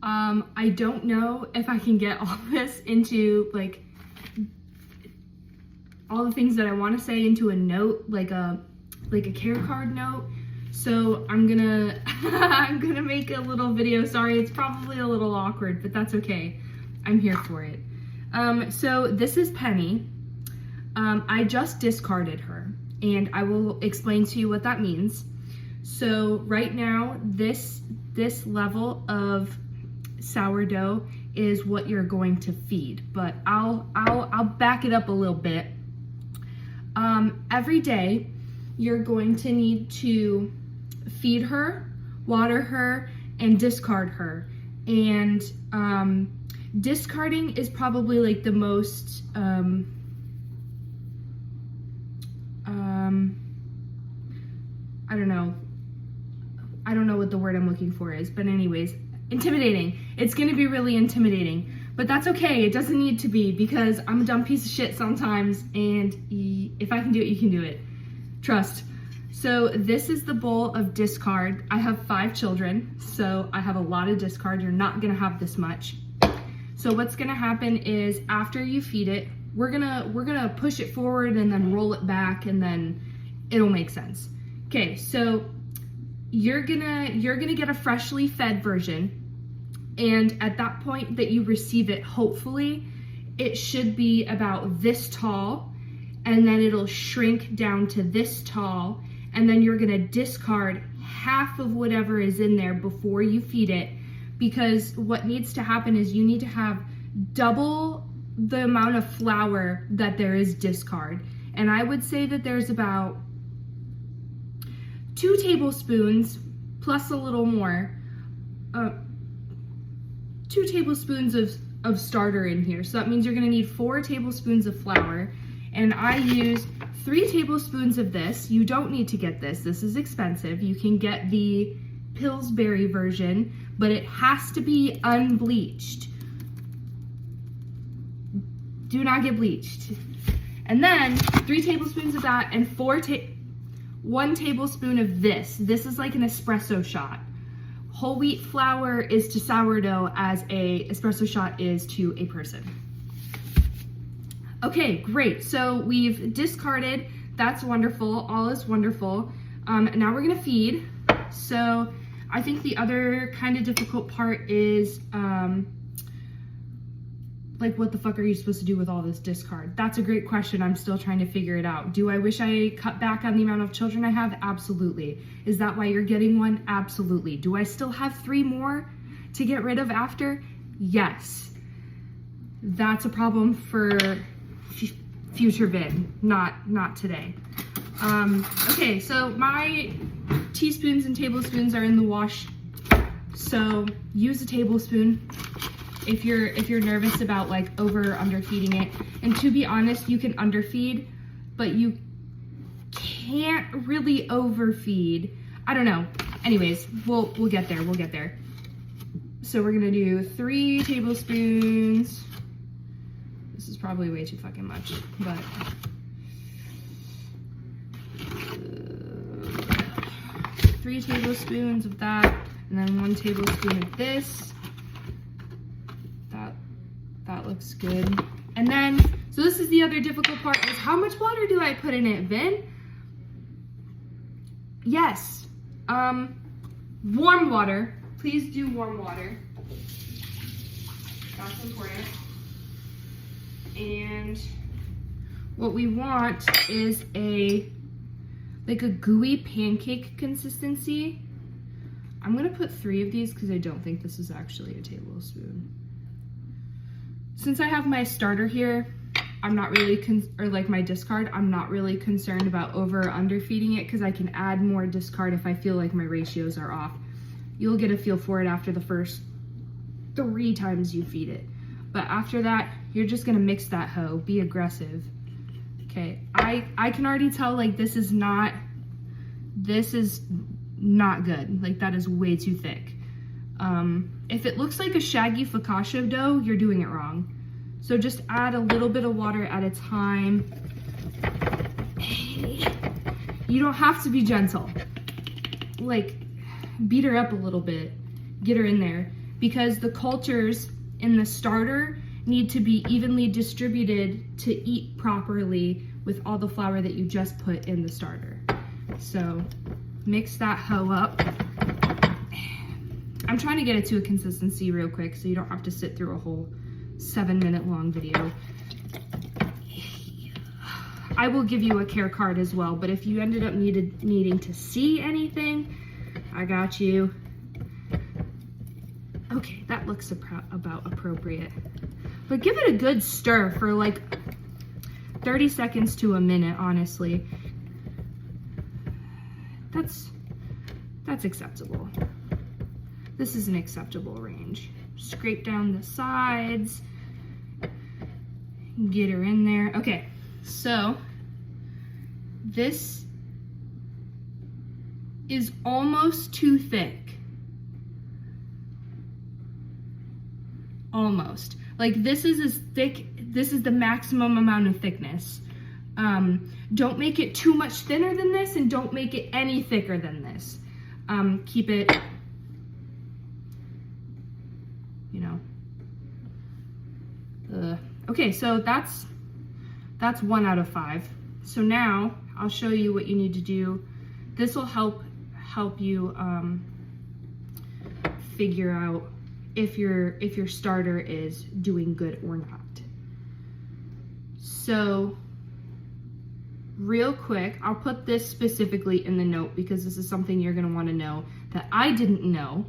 I don't know if I can get all this into like all the things that I want to say into a note, like a care card note. So I'm gonna I'm gonna make a little video. Sorry, it's probably a little awkward, but that's okay. I'm here for it. So this is Penny. I just discarded her, and I will explain to you what that means. So right now, this level of sourdough is what you're going to feed, but I'll back it up a little bit. Every day, you're going to need to feed her, water her, and discard her. And discarding is probably like the most I don't know what the word I'm looking for is, but anyways, intimidating. It's gonna be really intimidating, but that's okay. It doesn't need to be, because I'm a dumb piece of shit sometimes, and if I can do it, you can do it. Trust. So this is the bowl of discard. I have 5 children, so I have a lot of discard. You're not gonna have this much. So what's gonna happen is after you feed it, we're gonna push it forward and then roll it back, and then it'll make sense. Okay, so you're gonna get a freshly fed version, and at that point that you receive it, hopefully it should be about this tall, and then it'll shrink down to this tall, and then you're gonna discard half of whatever is in there before you feed it, because what needs to happen is you need to have double the amount of flour that there is discard. And I would say that there's about 2 tablespoons plus a little more, 2 tablespoons of starter in here. So that means you're gonna need 4 tablespoons of flour. And I use 3 tablespoons of this. You don't need to get this. This is expensive. You can get the Pillsbury version, but it has to be unbleached. Do not get bleached. And then 3 tablespoons of that, and 1 tablespoon of this. This is like an espresso shot. Whole wheat flour is to sourdough as a espresso shot is to a person. Okay, great. So we've discarded. That's wonderful. All is wonderful. Now we're gonna feed. So I think the other kind of difficult part is like, what the fuck are you supposed to do with all this discard? That's a great question. I'm still trying to figure it out. Do I wish I cut back on the amount of children I have? Absolutely. Is that why you're getting one? Absolutely. Do I still have 3 more to get rid of after? Yes. That's a problem for future vid, not today. Okay, so my teaspoons and tablespoons are in the wash. So use a tablespoon if you're nervous about like over or under feeding it. And to be honest, you can underfeed, but you can't really overfeed. I don't know. Anyways, we'll get there. We'll get there. So we're gonna do 3 tablespoons. This is probably way too fucking much, but 3 tablespoons of that, and then 1 tablespoon of this. That looks good. And then, so this is the other difficult part, is how much water do I put in it, Vin? Yes, warm water. Please do warm water. That's important. And what we want is like a gooey pancake consistency. I'm gonna put 3 of these because I don't think this is actually a tablespoon. Since I have my starter here, I'm not really, or like my discard, I'm not really concerned about over or under feeding it, because I can add more discard if I feel like my ratios are off. You'll get a feel for it after the first 3 times you feed it. But after that, you're just gonna mix that hoe, be aggressive. Okay, I can already tell like this is not good. Like that is way too thick. If it looks like a shaggy focaccia dough, you're doing it wrong. So just add a little bit of water at a time. You don't have to be gentle. Like, beat her up a little bit. Get her in there. because the cultures in the starter need to be evenly distributed to eat properly with all the flour that you just put in the starter. So mix that hoe up. I'm trying to get it to a consistency real quick so you don't have to sit through a whole 7-minute long video. I will give you a care card as well, but if you ended up needing to see anything, I got you. Okay, that looks about appropriate. But give it a good stir for like 30 seconds to a minute, honestly. That's acceptable. This is an acceptable range. Scrape down the sides. Get her in there. Okay, so this is almost too thick. Almost. Like this is as thick, this is the maximum amount of thickness. Don't make it too much thinner than this and don't make it any thicker than this. Keep it, you know. Okay, so that's 1 out of 5. So now I'll show you what you need to do. This will help you figure out if your starter is doing good or not. So real quick, I'll put this specifically in the note because this is something you're gonna wanna know that I didn't know.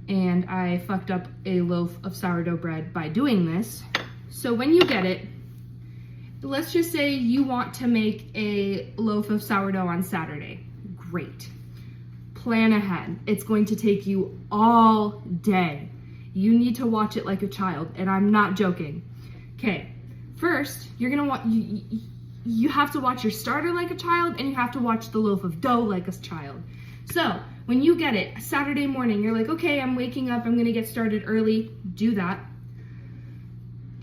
And I fucked up a loaf of sourdough bread by doing this. So when you get it, let's just say you want to make a loaf of sourdough on Saturday. Great. Plan ahead. It's going to take you all day. You need to watch it like a child, and I'm not joking. Okay, first, you're gonna want, you have to watch your starter like a child, and you have to watch the loaf of dough like a child. So, when you get it, Saturday morning, you're like, okay, I'm waking up, I'm gonna get started early. Do that.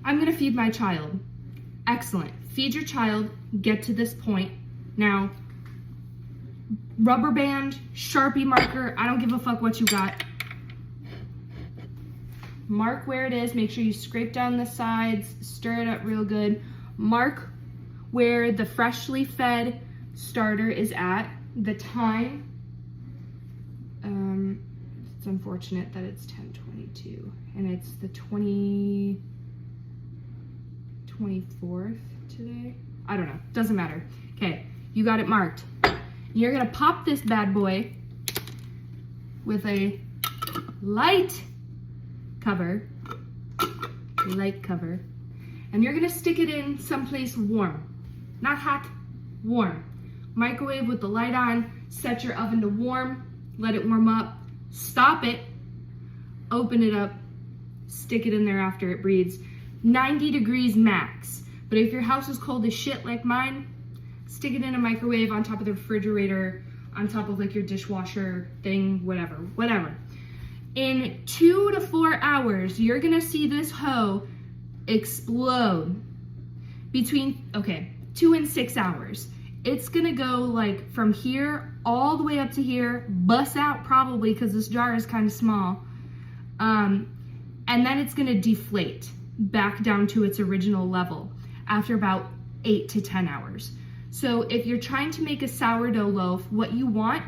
I'm gonna feed my child. Excellent. Feed your child, get to this point. Now, rubber band, Sharpie marker, I don't give a fuck what you got. Mark where it is, make sure you scrape down the sides, stir it up real good. Mark where the freshly fed starter is at, the time. It's unfortunate that it's 10:22 and it's the 24th today. I don't know, doesn't matter. Okay, you got it marked. You're gonna pop this bad boy with a light cover, and you're gonna stick it in someplace warm, not hot, warm. Microwave with the light on, set your oven to warm, let it warm up, stop it, open it up, stick it in there after it breathes. 90 degrees max, but if your house is cold as shit like mine, stick it in a microwave on top of the refrigerator, on top of like your dishwasher thing, whatever. In 2 to 4 hours, you're gonna see this hoe explode. Between, 2 and 6 hours. It's gonna go like from here all the way up to here, bust out probably because this jar is kind of small. And then it's gonna deflate back down to its original level after about 8 to 10 hours. So if you're trying to make a sourdough loaf, what you want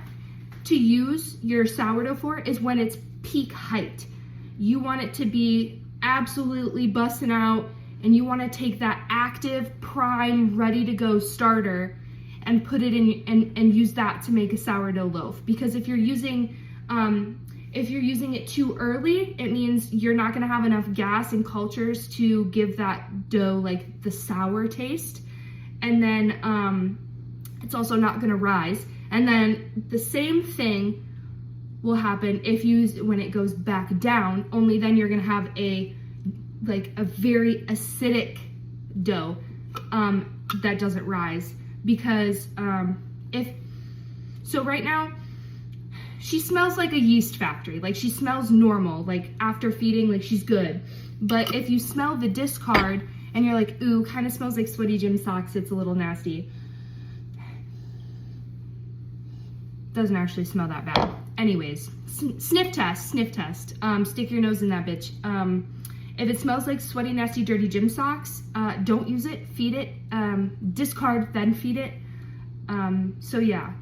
to use your sourdough for is when it's peak height. You want it to be absolutely busting out, and you want to take that active, prime, ready to go starter and put it in and use that to make a sourdough loaf. Because if you're using it too early, it means you're not going to have enough gas and cultures to give that dough like the sour taste. And then it's also not going to rise. And then the same thing will happen when it goes back down, only then you're going to have a very acidic dough that doesn't rise. Because right now, she smells like a yeast factory. Like she smells normal, like after feeding, like she's good. But if you smell the discard and you're like, ooh, kind of smells like sweaty gym socks, it's a little nasty. Doesn't actually smell that bad. anyways, sniff test. Stick your nose in that bitch. If it smells like sweaty, nasty, dirty gym socks, don't use it, feed it, discard, then feed it. So yeah,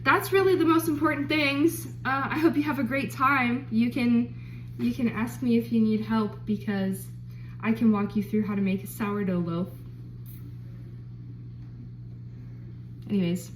that's really the most important things. I hope you have a great time. You can ask me if you need help, because I can walk you through how to make a sourdough loaf. Anyways.